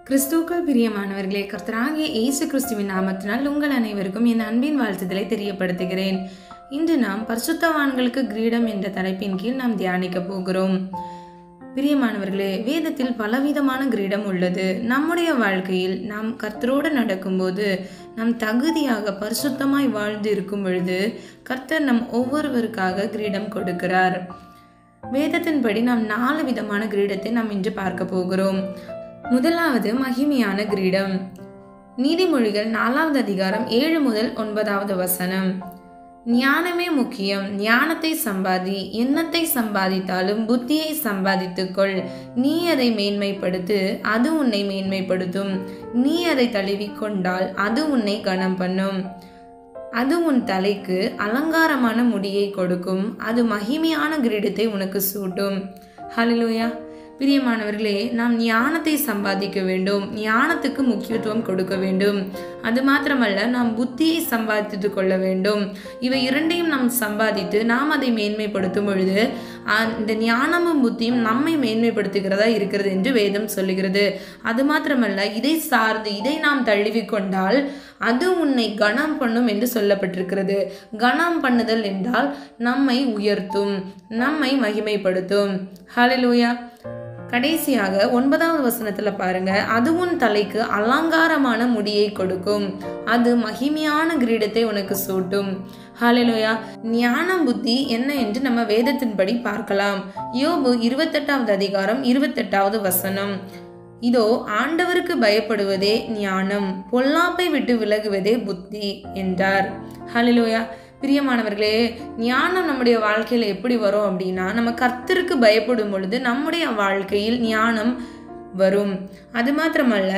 கிறிஸ்துவுக்குள் பிரியமானவர்களே, கர்த்தராகிய இயேசு கிறிஸ்துவின் நாமத்தினால் உங்கள் அனைவருக்கும் என் அன்பின் வாழ்த்துதலை தெரியப்படுத்துகிறேன். இன்று நாம் பரிசுத்தவான்களுக்கு கிரீடம் என்ற தலைப்பின் கீழ் நாம் தியானிக்க போகிறோம். பிரியமானவர்களே, வேதத்தில் பலவிதமான கிரீடம் உள்ளது. நம்முடைய வாழ்க்கையில் நாம் கர்த்தரோடு நடக்கும்போது நாம் தகுதியாக பரிசுத்தமாய் வாழ்ந்து இருக்கும் பொழுது கர்த்தர் நம் ஒவ்வொருவருக்காக கிரீடம் கொடுக்கிறார். வேதத்தின்படி நாம் 4 விதமான கிரீடத்தை நாம் இன்று பார்க்க போகிறோம். முதலாவது மகிமையான கிரீடம். நீதிமொழிகள் 4வது அதிகாரம் 7 முதல் 9வது வசனம். ஞானமே முக்கியம், ஞானத்தை சம்பாதி, எண்ணத்தை சம்பாதித்தாலும் புத்தியை சம்பாதித்துக்கொள். நீ அதை மேன்மைப்படுத்து, அது உன்னை மேன்மைப்படுத்தும். நீ அதை தழுவிக்கொண்டால் அது உன்னை கனம் பண்ணும். அது உன் தலைக்கு அலங்காரமான முடியை கொடுக்கும், அது மகிமையான கிரீடத்தை உனக்கு சூட்டும். ஹல்லேலூயா. பிரியமானவர்களே, நாம் ஞானத்தை சம்பாதிக்க வேண்டும், ஞானத்துக்கு முக்கியத்துவம் கொடுக்க வேண்டும். அது மாத்திரமல்ல, நாம் புத்தியை சம்பாதித்து கொள்ள வேண்டும். இவை இரண்டையும் நாம் சம்பாதித்து நாம் அதை மேன்மைப்படுத்தும் பொழுது அந்த ஞானமும் புத்தியும் நம்மை மேன்மைப்படுத்துகிறதா இருக்கிறது என்று வேதம் சொல்லுகிறது. அது மாத்திரமல்ல, இதை சார்ந்து இதை நாம் தழுவிக்கொண்டால் அது உன்னை கனம் பண்ணும் என்று சொல்லப்பட்டிருக்கிறது. கனம் பண்ணுதல் என்றால் நம்மை உயர்த்தும், நம்மை மகிமைப்படுத்தும். ஹல்லேலூயா. கடைசியாக 9வது வசனத்துல பாருங்க, அது உன் தலைக்கு அலங்காரமான முடியை கொடுக்கும், அது மகிமையான கிரீடத்தை உனக்கு சூட்டும். ஹல்லேலூயா. ஞானம் புத்தி என்ன என்று நம்ம வேதத்தின்படி பார்க்கலாம். யோபு 28வது அதிகாரம் 28வது வசனம். இதோ ஆண்டவருக்கு பயப்படுவதே ஞானம், பொல்லாப்பை விட்டு விலகுவதே புத்தி என்றார். ஹல்லேலூயா. பிரியமானவர்களே, ஞானம் நம்முடைய வாழ்க்கையில எப்படி வரும் அப்படின்னா, நம்ம கர்த்தருக்கு பயப்படும் பொழுது நம்முடைய வாழ்க்கையில் ஞானம் வரும். அது மாத்திரமல்ல,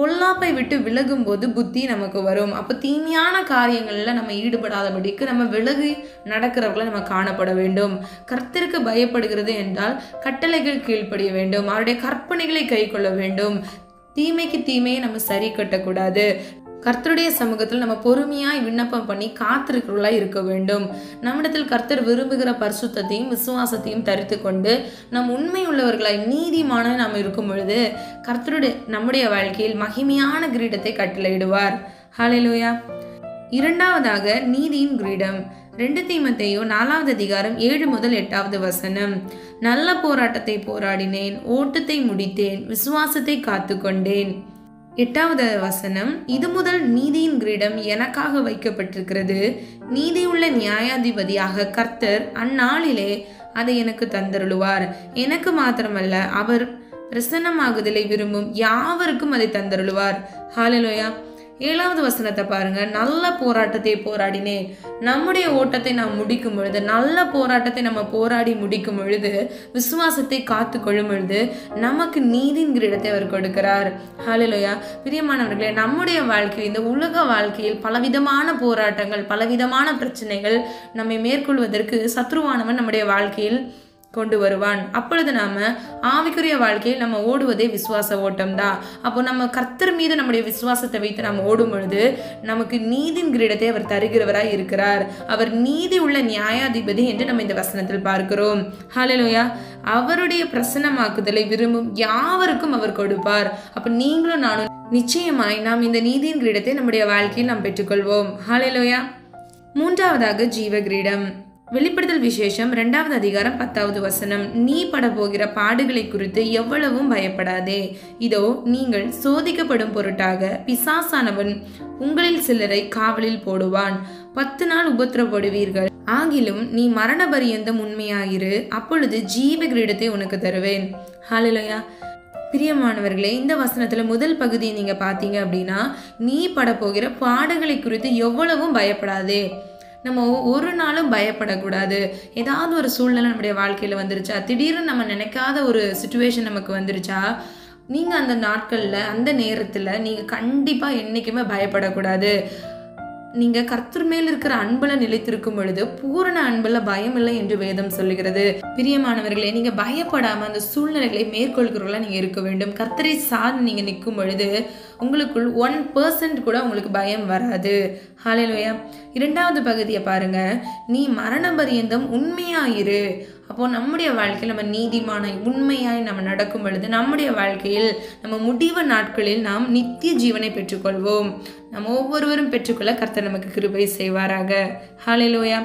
பொல்லாப்பை விட்டு விலகும் போது புத்தி நமக்கு வரும். அப்போ தீமையான காரியங்கள்ல நம்ம ஈடுபடாதபடிக்கு நம்ம விலகி நடக்கிறவர்களை நம்ம காணப்பட வேண்டும். கர்த்தருக்கு பயப்படுகிறது என்றால் கட்டளைகள் கீழ்ப்படிய வேண்டும், அவருடைய கற்பனைகளை கை கொள்ள வேண்டும். தீமைக்கு தீமையை நம்ம சரி கட்டக்கூடாது. கர்த்தருடைய சமூகத்தில் நம்ம பொறுமையாய் விண்ணப்பம் பண்ணி காத்திருக்கிறவர்களா இருக்க வேண்டும். நம்மிடத்தில் கர்த்தர் விரும்புகிற பரிசுத்தத்தையும் விசுவாசத்தையும் தரித்து கொண்டு நம் உண்மை உள்ளவர்களாய் நீதிமான நாம் இருக்கும் பொழுது கர்த்தருடைய நம்முடைய வாழ்க்கையில் மகிமையான கிரீடத்தை கட்டளையிடுவார். ஹல்லேலூயா. இரண்டாவதாக நீதியின் கிரீடம். 2 தீமோத்தேயு 4வது அதிகாரம் 7 முதல் 8வது வசனம். நல்ல போராட்டத்தை போராடினேன், ஓட்டத்தை முடித்தேன், விசுவாசத்தை காத்து கொண்டேன். 8வது வசனம். இது முதல் நீதியின் கிரீடம் எனக்காக வைக்கப்பட்டிருக்கிறது, நீதியுள்ள நியாயாதிபதியாக கர்த்தர் அந்நாளிலே அதை எனக்கு தந்தருளுவார். எனக்கு மாத்திரமல்ல, அவர் பிரசன்னமாகுதலை விரும்பும் யாவருக்கும் அதை தந்தருளுவார். ஹல்லேலூயா. 7வது வசனத்தை பாருங்க. நல்ல போராட்டத்தை போராடினேன். நம்முடைய ஓட்டத்தை நாம் முடிக்கும் பொழுது, நல்ல போராட்டத்தை நம்ம போராடி முடிக்கும் பொழுது, விசுவாசத்தை காத்து கொள்ளும் பொழுது நமக்கு நீதியின் கிரீடத்தை அவர் கொடுக்கிறார். ஹல்லேலூயா. பிரியமானவர்களே, நம்முடைய வாழ்க்கையில், இந்த உலக வாழ்க்கையில் பலவிதமான போராட்டங்கள், பலவிதமான பிரச்சனைகள் நம்மை மேற்கொள்வதற்கு சத்ருவானவன் நம்முடைய வாழ்க்கையில் கொண்டு வருவான். அப்பொழுது நாம ஆவிக்குரிய வாழ்க்கையில் நம்ம ஓடுவதே விசுவாச ஓட்டம் தான். அப்போ நம்ம கர்த்தர் மீது நம்முடைய விசுவாசத்தை வைத்து நாம் ஓடும் பொழுது நமக்கு நீதியின் கிரீடத்தை அவர் தருகிறவராய் இருக்கிறார். அவர் நீதி உள்ள நியாயாதிபதி என்று நம்ம இந்த வசனத்தில் பார்க்கிறோம். ஹல்லேலூயா. அவருடைய பிரசன்னமாக்குதலை விரும்பும் யாவருக்கும் அவர் கொடுப்பார். அப்ப நீங்களும் நானும் நிச்சயமாய் நாம் இந்த நீதியின் கிரீடத்தை நம்முடைய வாழ்க்கையில் நாம் பெற்றுக்கொள்வோம். ஹல்லேலூயா. மூன்றாவதாக ஜீவ கிரீடம். வெளிப்படுத்தல் விசேஷம் 2வது அதிகாரம் 10வது வசனம். நீ பட போகிற பாடுகளை குறித்து எவ்வளவும் பயப்படாதே. இதோ நீங்கள் சோதிக்கப்படும் பொருட்டாக பிசாசானவன் உங்களில் சிலரை காவலில் போடுவான். 10 நாள் உபத்திரப்படுவீர்கள். ஆகிலும் நீ மரண பரியந்தம் உண்மையாயிரு, அப்பொழுது ஜீவ கிரீடத்தை உனக்கு தருவேன். ஹல்லேலூயா. பிரியமானவர்களே, இந்த வசனத்துல முதல் பகுதியை நீங்க பாத்தீங்க அப்படின்னா, நீ பட போகிற பாடுகளை குறித்து எவ்வளவும் பயப்படாதே. நம்ம ஒரு நாளும் பயப்படக்கூடாது. ஏதாவது ஒரு சூழ்நிலை நம்முடைய வாழ்க்கையில் வந்துருச்சா, திடீர்னு நம்ம நினைக்காத ஒரு சிச்சுவேஷன் நமக்கு வந்துருச்சா, நீங்கள் அந்த நாட்களில் அந்த நேரத்தில் நீங்கள் கண்டிப்பாக என்றைக்குமே பயப்படக்கூடாது. நீங்க கர்த்தர் மேல் இருக்கிற அன்புல நிலைத்திருக்கும் பொழுது பூரண அன்புல பயம் இல்லை என்று வேதம் சொல்லுகிறது. பிரியமானவர்களே, நீங்க பயப்படாம அந்த சூழ்நிலைகளை மேற்கொள்கிறவர்களா நீங்க இருக்க வேண்டும். கர்த்தரை சார்ந்து நீங்க நிற்கும் பொழுது உங்களுக்குள் 1% கூட உங்களுக்கு பயம் வராது. ஹல்லேலூயா. 2வது பகுதியை பாருங்க. நீ மரண பரியந்தம் உண்மையாயிரு, அப்போது நம்முடைய வாழ்க்கையில் நம்ம நீதிமான உண்மையாய் நம்ம நடக்கும் பொழுது நம்முடைய வாழ்க்கையில் நம்ம முடிவு நாட்களில் நாம் நித்திய ஜீவனை பெற்றுக்கொள்வோம். நம்ம ஒவ்வொருவரும் பெற்றுக்கொள்ள கர்த்தர் நமக்கு கிருபை செய்வாராக. ஹல்லேலூயா.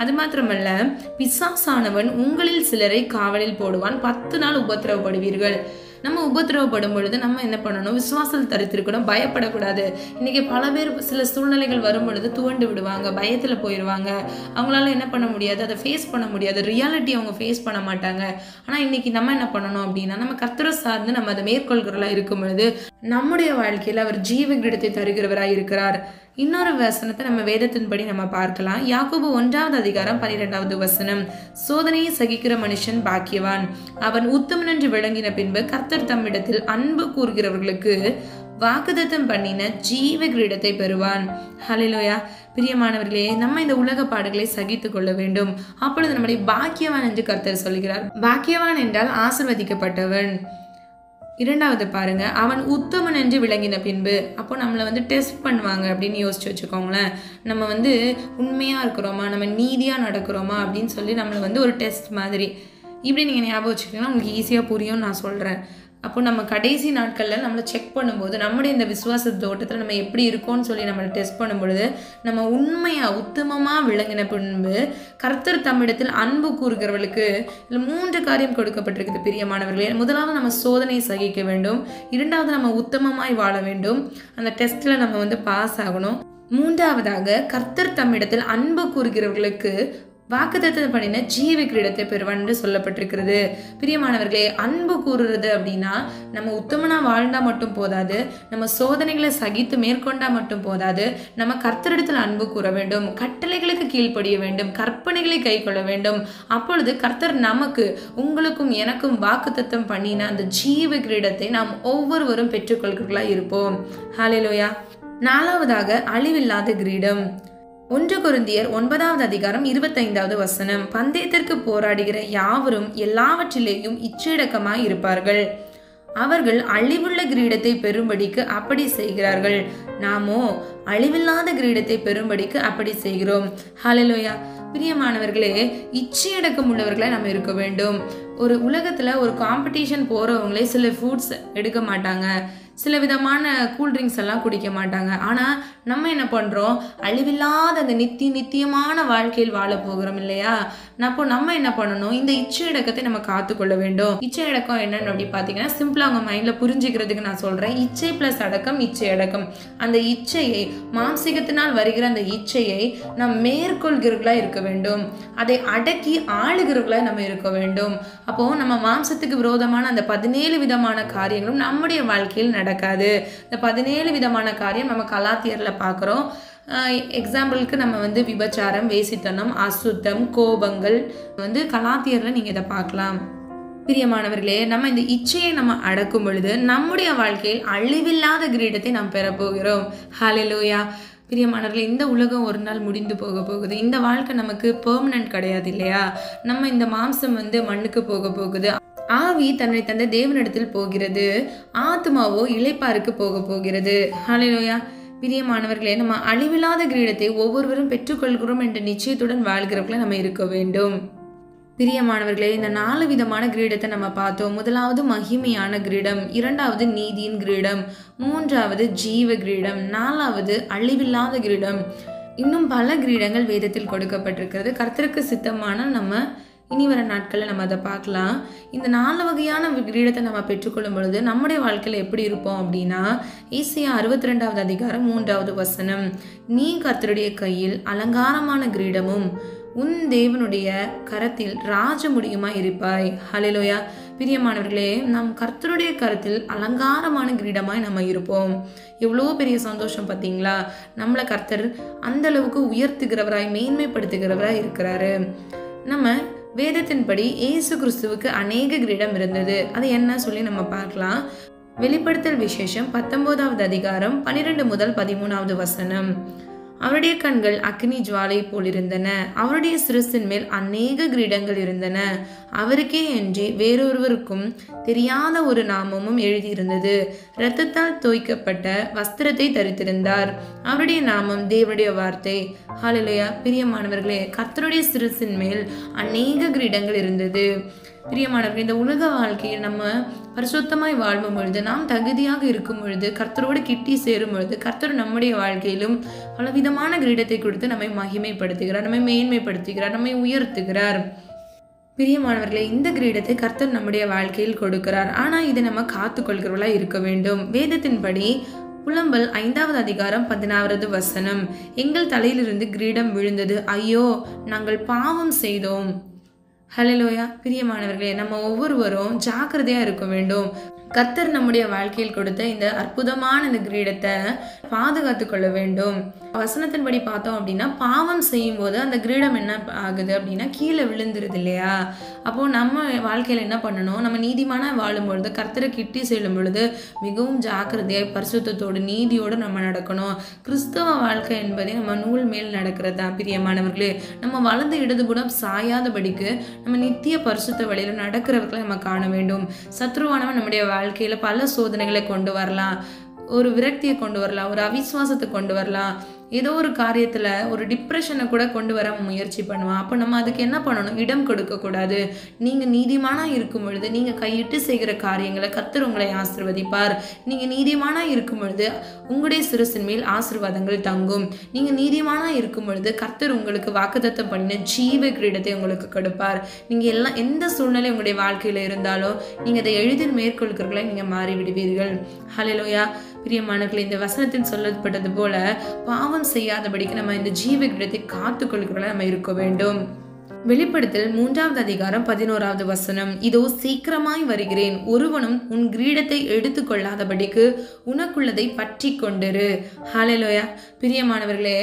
அது மாத்திரமல்ல, பிசாசானவன் உங்களில் சிலரை காவலில் போடுவான், 10 நாள் உபத்திரவப்படுவீர்கள். நம்ம உபத்திரவப்படும் பொழுது நம்ம என்ன பண்ணணும்? விசுவாசம் தரித்திருக்கணும், பயப்படக்கூடாது. இன்னைக்கு பல பேர் சில சூழ்நிலைகள் வரும் பொழுது துவண்டு விடுவாங்க, பயத்தில் போயிடுவாங்க. அவங்களால என்ன பண்ண முடியாது, அதை ஃபேஸ் பண்ண முடியாது, ரியாலிட்டி அவங்க ஃபேஸ் பண்ண மாட்டாங்க. ஆனால் இன்னைக்கு நம்ம என்ன பண்ணணும் அப்படின்னா, நம்ம கர்த்தரை சார்ந்து நம்ம அதை மேற்கொள்கிறவர்களா இருக்கும் பொழுது நம்முடைய வாழ்க்கையில் அவர் ஜீவ கிரீடத்தை தருகிறவராய் இருக்கிறார். இன்னொரு வசனத்தை நம்ம வேதத்தின்படி நம்ம பார்க்கலாம். யாக்கோபு 1 அதிகாரம் 12 வசனம். சோதனையை சகிக்கிற மனுஷன் பாக்கியவான், அவன் உத்தமன் என்று விளங்கின பின்பு கர்த்தர் தம்மிடத்தில் அன்பு கூறுகிறவர்களுக்கு வாக்குத்தத்தம் பண்ணின ஜீவ கிரீடத்தை பெறுவான். ஹல்லேலூயா. பிரியமானவர்களே, நம்ம இந்த உலக பாடுகளை சகித்து கொள்ள வேண்டும். அப்பொழுது நம்முடைய பாக்கியவான் என்று கர்த்தர் சொல்கிறார். பாக்கியவான் என்றால் ஆசீர்வதிக்கப்பட்டவன். 2வது பாருங்க, அவன் உத்தமன் என்று விளங்கின பின்பு. அப்போ நம்மளை டெஸ்ட் பண்ணுவாங்க அப்படின்னு யோசிச்சு வச்சுக்கோங்களேன். நம்ம உண்மையாக இருக்கிறோமா, நம்ம நீதியாக நடக்கிறோமா அப்படின்னு சொல்லி நம்மளை ஒரு டெஸ்ட் மாதிரி இப்படி நீங்கள் ஞாபகம் வச்சுக்கிட்டீங்கன்னா உங்களுக்கு ஈஸியாக புரியும்னு நான் சொல்கிறேன். அப்போ நம்ம கடைசி நாட்களில் நம்மளை செக் பண்ணும்போது நம்முடைய இந்த விசுவாச தோட்டத்தில் நம்ம எப்படி இருக்கோன்னு சொல்லி நம்மளை டெஸ்ட் பண்ணும்பொழுது நம்ம உண்மையாக உத்தமமாக விளங்கின பின்பு கர்த்தர் தம்மிடத்தில் அன்பு கூறுகிறவர்களுக்கு இதில் 3 காரியம் கொடுக்கப்பட்டிருக்குது பிரியமானவர்களே. முதலாவது நம்ம சோதனையை சகிக்க வேண்டும். 2வது நம்ம உத்தமமாய் வாழ வேண்டும். அந்த டெஸ்ட்டில் நம்ம பாஸ் ஆகணும். 3வதாக கர்த்தர் தம்மிடத்தில் அன்பு கூறுகிறவர்களுக்கு வாக்குத்தத்தம் பண்ணின ஜீவ கிரீடத்தை பெறுவான் என்று சொல்லப்பட்டிருக்கிறது. பிரியமானவர்களே, அன்பு கூறுறது அப்படின்னா நம்ம உத்தமனா வாழ்ந்தா மட்டும் போதாது, நம்ம சோதனைகளை சகித்து மேற்கொண்டா மட்டும் போதாது, நம்ம கர்த்தரிடத்தில் அன்பு கூற வேண்டும், கட்டளைகளுக்கு கீழ்ப்படிய வேண்டும், கற்பனைகளை கை கொள்ள வேண்டும். அப்பொழுது கர்த்தர் நமக்கு, உங்களுக்கும் எனக்கும் வாக்குத்தத்தம் பண்ணின அந்த ஜீவ கிரீடத்தை நாம் ஒவ்வொருவரும் பெற்றுக்கொள்கிறவர்களா இருப்போம். ஹல்லேலூயா. 4வதாக அழிவில்லாத கிரீடம். 1 கொரிந்தியர் 9 அதிகாரம் 25 வசனம். பந்தயத்திற்கு போராடுகிற யாவரும் எல்லாவற்றிலேயும் இச்சையடக்கமாய் இருப்பார்கள், அவர்கள் அழிவுள்ள கிரீடத்தை பெறும்படிக்கு அப்படி செய்கிறார்கள், நாமோ அழிவில்லாத கிரீடத்தை பெறும்படிக்கு அப்படி செய்கிறோம். ஹல்லேலூயா. பிரியமானவர்களே, இச்சையடக்கம் உள்ளவர்களாக நம்ம இருக்க வேண்டும். ஒரு உலகத்தில் ஒரு காம்படிஷன் போகிறவங்களே சில ஃபுட்ஸ் எடுக்க மாட்டாங்க, சில விதமான கூல்ட்ரிங்க்ஸ் எல்லாம் குடிக்க மாட்டாங்க. ஆனால் நம்ம என்ன பண்ணுறோம்? அழிவில்லாத அந்த நித்தியமான வாழ்க்கையில் வாழ போகிறோம் இல்லையா? அப்போ நம்ம என்ன பண்ணணும்? இந்த இச்சையடக்கத்தை நம்ம காத்துக்கொள்ள வேண்டும். இச்சையடக்கம் என்னன்னு அப்படி பார்த்தீங்கன்னா, சிம்பிளாக அவங்க மைண்டில் புரிஞ்சுக்கிறதுக்கு நான் சொல்கிறேன். இச்சை ப்ளஸ் அடக்கம், இச்சையடக்கம். அந்த இச்சையை, மாம்சீகத்தினால் வருகிற அந்த இச்சையை நாம் மேற்கொள்கிறவர்களா இருக்க வேண்டும், அதை அடக்கி ஆளுகிறவர்களா நம்ம இருக்க வேண்டும். அப்போ நம்ம மாம்சத்துக்கு விரோதமான அந்த 17 விதமான காரியங்களும் நம்முடைய வாழ்க்கையில் நடக்காது. இந்த 17 விதமான காரியம் நம்ம கலாத்தியர்ல பார்க்குறோம். எக்ஸாம்பிளுக்கு நம்ம விபச்சாரம், வேசித்தனம், அசுத்தம், கோபங்கள் கலாத்தியர்ல நீங்க இதை பார்க்கலாம். பிரியமானவர்களே, நம்ம இந்த இச்சையை நம்ம அடக்கும் பொழுது நம்முடைய வாழ்க்கையில் அழிவில்லாத கிரீடத்தை நாம் பெறப்போகிறோம். ஹல்லேலூயா. பிரியமானவர்களே, இந்த உலகம் ஒரு நாள் முடிந்து போக போகுது. இந்த வாழ்க்கை நமக்கு பெர்மனன்ட் கிடையாது இல்லையா? நம்ம இந்த மாம்சம் மண்ணுக்கு போக போகுது. ஆவி தன்னை தந்த தேவனிடத்தில் போகிறது, ஆத்மாவோ இளைப்பாருக்கு போக போகிறது. ஹல்லேலூயா. பிரியமானவர்களே, நம்ம அழிவில்லாத கிரீடத்தை ஒவ்வொருவரும் பெற்றுக்கொள்கிறோம் என்ற நிச்சயத்துடன் வாழ்கிறவர்கள நம்ம இருக்க வேண்டும். பிரியமானவர்களே, இந்த 4 விதமான கிரீடத்தை நம்ம பார்த்தோம். முதலாவது மகிமையான கிரீடம், 2வது நீதியின் கிரீடம், 3வது ஜீவ கிரீடம், 4வது அழிவில்லாத கிரீடம். இன்னும் பல கிரீடங்கள் வேதத்தில் கொடுக்கப்பட்டிருக்கிறது. கர்த்தருக்கு சித்தமான நம்ம இனி வர நாட்களில் நம்ம அதை பார்க்கலாம். இந்த 4 வகையான கிரீடத்தை நம்ம பெற்றுக்கொள்ளும் பொழுது நம்முடைய வாழ்க்கையில் எப்படி இருப்போம் அப்படின்னா, ஏசாயா 62 அதிகாரம் 3வது வசனம். நீ கர்த்தருடைய கையில் அலங்காரமான கிரீடமும் உன் தேவனுடைய கரத்தில் ராஜமுடியுமாய் இருப்பாய். ஹல்லேலூயா. பிரியமானவர்களே, நாம் கர்த்தருடைய கரத்தில் அலங்காரமான கிரீடமாய் நம்ம இருப்போம். எவ்வளோ பெரிய சந்தோஷம் பார்த்தீங்களா? நம்மளை கர்த்தர் அந்த அளவுக்கு உயர்த்துகிறவராய், மேன்மைப்படுத்துகிறவராய் இருக்கிறாரு. நம்ம வேதத்தின்படி இயேசு கிறிஸ்துவுக்கு அநேக கிரீடம் இருந்தது. அது என்ன சொல்லி நம்ம பார்க்கலாம். வெளிப்படுத்தல் விசேஷம் 19வது அதிகாரம் 12 முதல் 13வது வசனம். அவருடைய கண்கள் அக்னி ஜுவாலை போல் இருந்தன. அவருடைய சிரசின் மேல் அநேக கிரீடங்கள் இருந்தன. அவருக்கே அன்றி வேறொருவருக்கும் தெரியாத ஒரு நாமமும் எழுதியிருந்தது. இரத்தத்தால் தோய்க்கப்பட்ட வஸ்திரத்தை தரித்திருந்தார். அவருடைய நாமம் தேவனுடைய வார்த்தை. ஹல்லேலூயா. பிரியமானவர்களே, கர்த்தருடைய சிரசின் மேல் அநேக கிரீடங்கள் இருந்தது. பிரியமானவர்கள், இந்த உலக வாழ்க்கையில் நம்ம பரிசுத்தமாய் வாழும் பொழுது, நாம் தகுதியாக இருக்கும் பொழுது, கர்த்தரோடு கிட்டி சேரும் பொழுது, கர்த்தர் நம்முடைய வாழ்க்கையிலும் பலவிதமான கிரீடத்தை கொடுத்து நம்மை மகிமைப்படுத்துகிறார், நம்மை மேன்மைப்படுத்துகிறார், நம்மை உயர்த்துகிறார். பிரியமானவர்களே, இந்த கிரீடத்தை கர்த்தர் நம்முடைய வாழ்க்கையில் கொடுக்கிறார். ஆனால் இதை நம்ம காத்து கொள்கிறவர்களா இருக்க வேண்டும். வேதத்தின்படி புலம்பல் 5வது அதிகாரம் 16வது வசனம், எங்கள் தலையிலிருந்து கிரீடம் விழுந்தது, ஐயோ நாங்கள் பாவம் செய்தோம். ஹல்லேலூயா. பிரியமானவர்களே, நம்ம ஒவ்வொருவரும் ஜாக்கிரதையா இருக்க வேண்டும். கர்த்தர் நம்முடைய வாழ்க்கையில் கொடுத்த இந்த அற்புதமான இந்த கிரீடத்தை பாதுகாத்து கொள்ள வேண்டும். வசனத்தின்படி பார்த்தோம் அப்படின்னா, பாவம் செய்யும் போது அந்த கிரீடம் என்ன ஆகுது அப்படின்னா கீழே விழுந்துருது இல்லையா? அப்போ நம்ம வாழ்க்கையில என்ன பண்ணணும்? நம்ம நீதிமான வாழும் பொழுது, கர்த்தரை கிட்டி செல்லும் பொழுது மிகவும் ஜாக்கிரதையாய் பரிசுத்தத்தோடு நீதியோடு நம்ம நடக்கணும். கிறிஸ்தவ வாழ்க்கை என்பதே நம்ம நூல் மேல் நடக்கிறதா. பிரியமானவர்களே, நம்ம வலது இடதுபுறம் சாயாதபடிக்கு நம்ம நித்திய பரிசுத்த வழியில நடக்கிறவர்களை நம்ம காண வேண்டும். சத்ருவானவன் நம்முடைய வாழ்க்கையில பல சோதனைகளை கொண்டு வரலாம், ஒரு விரக்தியை கொண்டு வரலாம், ஒரு அவிசுவாசத்தை கொண்டு வரலாம், ஏதோ ஒரு காரியத்துல ஒரு டிப்ரெஷனை கூட கொண்டு வர முயற்சி பண்ணுவான். அப்போ நம்ம அதுக்கு என்ன பண்ணணும்? இடம் கொடுக்க கூடாது. நீங்க நீதிமானா இருக்கும் பொழுது, நீங்க கையிட்டு செய்கிற காரியங்களை கர்த்தர் உங்களை ஆசீர்வதிப்பார். நீங்க நீதிமானா இருக்கும் பொழுது உங்களுடைய சிரசின் மேல் ஆசீர்வாதங்கள் தங்கும். நீங்க நீதிமானா இருக்கும் பொழுது கர்த்தர் உங்களுக்கு வாக்குத்தத்தம் பண்ணின ஜீவ கிரீடத்தை உங்களுக்கு கொடுப்பார். நீங்க எந்த சூழ்நிலை உங்களுடைய வாழ்க்கையில இருந்தாலும் நீங்க அதை எளிதில் மேற்கொள்கிறவர்களை நீங்க மாறி விடுவீர்கள். ஹல்லேலூயா. பிரியமானவர்களே, இந்த வசனத்தில் சொல்லப்பட்டது போல பாவம் செய்யாதபடிக்கு நம்ம இந்த ஜீவ கிரீடத்தை காத்து கொள்கிறவர்களாக நம்ம இருக்க வேண்டும். வெளிப்படுத்தல் 3வது அதிகாரம் 11வது வசனம், இதோ சீக்கிரமாய் வருகிறேன், ஒருவனும் உன் கிரீடத்தை எடுத்து கொள்ளாதபடிக்கு உனக்குள்ளதை பற்றி கொண்டிரு. ஹல்லேலூயா. பிரியமானவர்களே,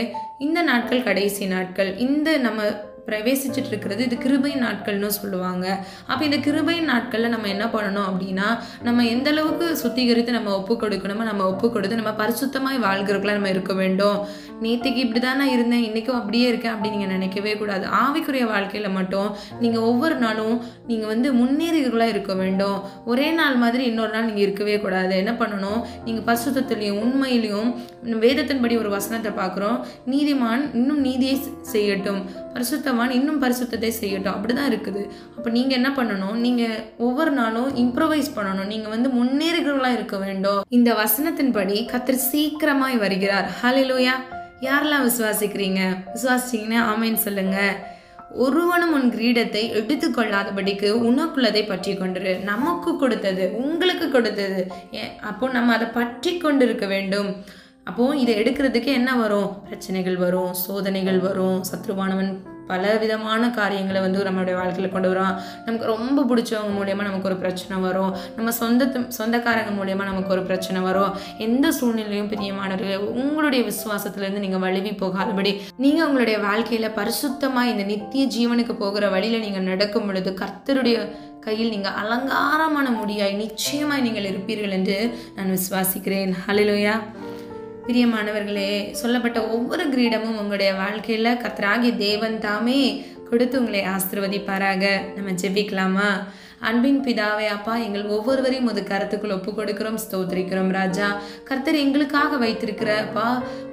இந்த நாட்கள் கடைசி நாட்கள். இந்த நம்ம பிரவேசிச்சுட்டு இருக்கிறது இது கிருபை நாட்கள்னு சொல்லுவாங்க. அப்போ இந்த கிருபை நாட்களில் நம்ம என்ன பண்ணணும் அப்படின்னா, நம்ம எந்த அளவுக்கு சுத்திகரித்து நம்ம ஒப்பு கொடுக்கணுமோ நம்ம ஒப்பு கொடுத்து நம்ம பரிசுத்தமாய் வாழ்கிறவர்களா நம்ம இருக்க வேண்டும். நேற்றுக்கு இப்படி தான் நான் இருந்தேன், இன்றைக்கும் அப்படியே இருக்கேன் அப்படின்னு நீங்கள் நினைக்கவே கூடாது. ஆவிக்குரிய வாழ்க்கையில் மட்டும் நீங்கள் ஒவ்வொரு நாளும் நீங்கள் முன்னேறிகளாக இருக்க வேண்டும். ஒரே நாள் மாதிரி இன்னொரு நாள் நீங்கள் இருக்கவே கூடாது. என்ன பண்ணணும்? நீங்கள் பரிசுத்தத்திலையும் உண்மையிலையும், வேதத்தின்படி ஒரு வசனத்தை பார்க்குறோம், நீதிமான் இன்னும் நீதியை செய்யட்டும், பரிசுத்தவான் இன்னும் பரிசுத்தத்தை செய்யட்டும். அப்படிதான் இருக்குது. அப்போ நீங்க என்ன பண்ணணும்? நீங்க ஒவ்வொரு நாளும் இம்ப்ரோவைஸ் பண்ணணும். நீங்க முன்னேறிகளா இருக்க வேண்டும். இந்த வசனத்தின்படி கர்த்தர் சீக்கிரமாய் வருகிறார். ஹல்லேலூயா. யாரெல்லாம் விசுவாசிக்கிறீங்க? விசுவாசிச்சீங்கன்னா ஆமென் சொல்லுங்க. ஒருவனும் உன் கிரீடத்தை எடுத்துக்கொள்ளாதபடிக்கு உனக்குள்ளதை பற்றி கொண்டிரு. நமக்கு கொடுத்தது, உங்களுக்கு கொடுத்தது. அப்போ நம்ம அதை பற்றி கொண்டு இருக்க வேண்டும். அப்போ இதை எடுக்கிறதுக்கு என்ன வரும்? பிரச்சனைகள் வரும், சோதனைகள் வரும், சத்ருவானவன் பல விதமான காரியங்களை நம்மளுடைய வாழ்க்கையில் கொண்டு வரும். நமக்கு ரொம்ப பிடிச்சவங்க மூலியமா நமக்கு ஒரு பிரச்சனை வரும், நம்ம சொந்தக்காரங்க மூலியமா நமக்கு ஒரு பிரச்சனை வரும். எந்த சூழ்நிலையும் பிரியமானவர்களே, உங்களுடைய விசுவாசத்திலிருந்து நீங்க வழுவி போகாதபடி நீங்க உங்களுடைய வாழ்க்கையில பரிசுத்தமா இந்த நித்திய ஜீவனுக்கு போகிற வழியில நீங்க நடக்கும் பொழுது கர்த்தருடைய கையில் நீங்க அலங்காரமான முடியாய் நிச்சயமாய் நீங்கள் இருப்பீர்கள் என்று நான் விசுவாசிக்கிறேன். ஹல்லேலூயா. பிரியமானவர்களே, சொல்லப்பட்ட ஒவ்வொரு கிரீடமும் உங்களுடைய வாழ்க்கையில கர்த்தராகிய தேவன் தாமே கொடுத்து உங்களை ஆசீர்வதிப்பாராக. நம்ம ஜெபிக்கலாமா? அன்பின் பிதாவே, அப்பா, எங்கள் ஒவ்வொருவரையும் ஒரு கருத்துக்குள் ஒப்பு கொடுக்கிறோம், ஸ்தோத்திரிக்கிறோம் ராஜா. கர்த்தர் எங்களுக்காக வைத்திருக்கிற அப்பா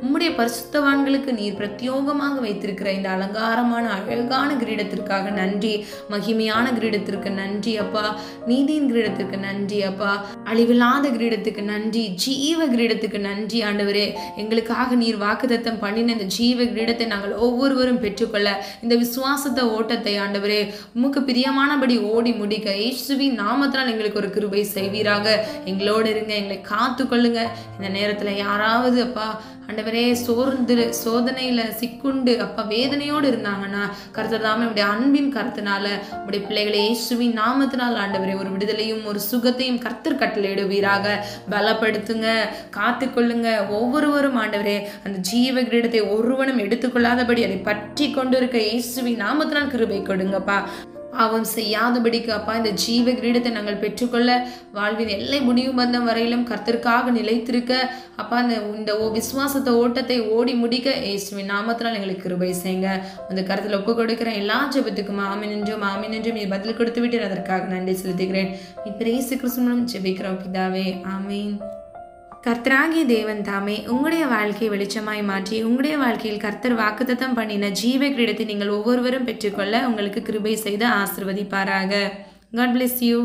உம்முடைய பரிசுத்தவான்களுக்கு நீர் பிரத்யோகமாக வைத்திருக்கிற இந்த அலங்காரமான அழகான கிரீடத்திற்காக நன்றி. மகிமையான கிரீடத்திற்கு நன்றி அப்பா. நீதியின் கிரீடத்திற்கு நன்றி அப்பா. அழிவில்லாத கிரீடத்துக்கு நன்றி. ஜீவ கிரீடத்துக்கு நன்றி ஆண்டவரே. எங்களுக்காக நீர் வாக்குத்தத்தம் பண்ணின இந்த ஜீவ கிரீடத்தை நாங்கள் ஒவ்வொருவரும் பெற்றுக்கொள்ள இந்த விசுவாசத்தை ஓட்டத்தை ஆண்டவரே உமக்கு பிரியமானபடி ஓடி முடிக்க இயேசுவின் நாமத்தினால் எங்களுக்கு ஒரு கிருபை செய்வீராக. எங்களோடு இருங்க, எங்களை காத்து கொள்ளுங்க. இந்த நேரத்துல யாராவது அப்பா ஆண்டவரே சோதனையில சிக்குண்டு அப்பா வேதனையோடு இருந்தாங்கன்னா கர்த்தர் தாமே உடைய அன்பின் கருத்தினால உடைய பிள்ளைகளை இயேசுவின் நாமத்தினால் ஆண்டவரே ஒரு விடுதலையும் ஒரு சுகத்தையும் கர்த்தர் கட்டளையிடுவீராக. பலப்படுத்துங்க, காத்து கொள்ளுங்க. ஒவ்வொருவரும் ஆண்டவரே அந்த ஜீவ கிரீடத்தை ஒருவனும் எடுத்துக்கொள்ளாதபடி அதை பற்றி கொண்டு இருக்க இயேசுவின் நாமத்தினால் கிருபை கொடுங்கப்பா. பாவம் செய்யாதபடிக்கு அப்பா இந்த ஜீவ கிரீடத்தை நாங்கள் பெற்றுக்கொள்ள வாழ்வின் எல்லை முடிவு பந்தம் வரையிலும் கர்த்தருக்காக நிலைத்திருக்க அப்பா இந்த விசுவாசத்தை ஓட்டத்தை ஓடி முடிக்க இயேசுவின் நாமத்தினால் எங்களுக்கு கிருபை செய்யுங்க. அந்த கருத்தில் ஒப்பு கொடுக்கிற எல்லா ஜெபத்துக்கும் ஆமென் என்றும் நீ பதில் கொடுத்து விட்டு அதற்காக நன்றி செலுத்துகிறேன். இப்ப இயேசு கிறிஸ்து மூலம் ஜெபிக்கிறோம் பிதாவே, ஆமென். கர்த்தராகிய தேவன் தாமே உங்களுடைய வாழ்க்கையை வெளிச்சமாய் மாற்றி உங்களுடைய வாழ்க்கையில் கர்த்தர் வாக்குத்தத்தம் பண்ணின ஜீவ கிரீடத்தை நீங்கள் ஒவ்வொருவரும் பெற்றுக்கொள்ள உங்களுக்கு கிருபை செய்து ஆசீர்வதிப்பாராக. God bless you.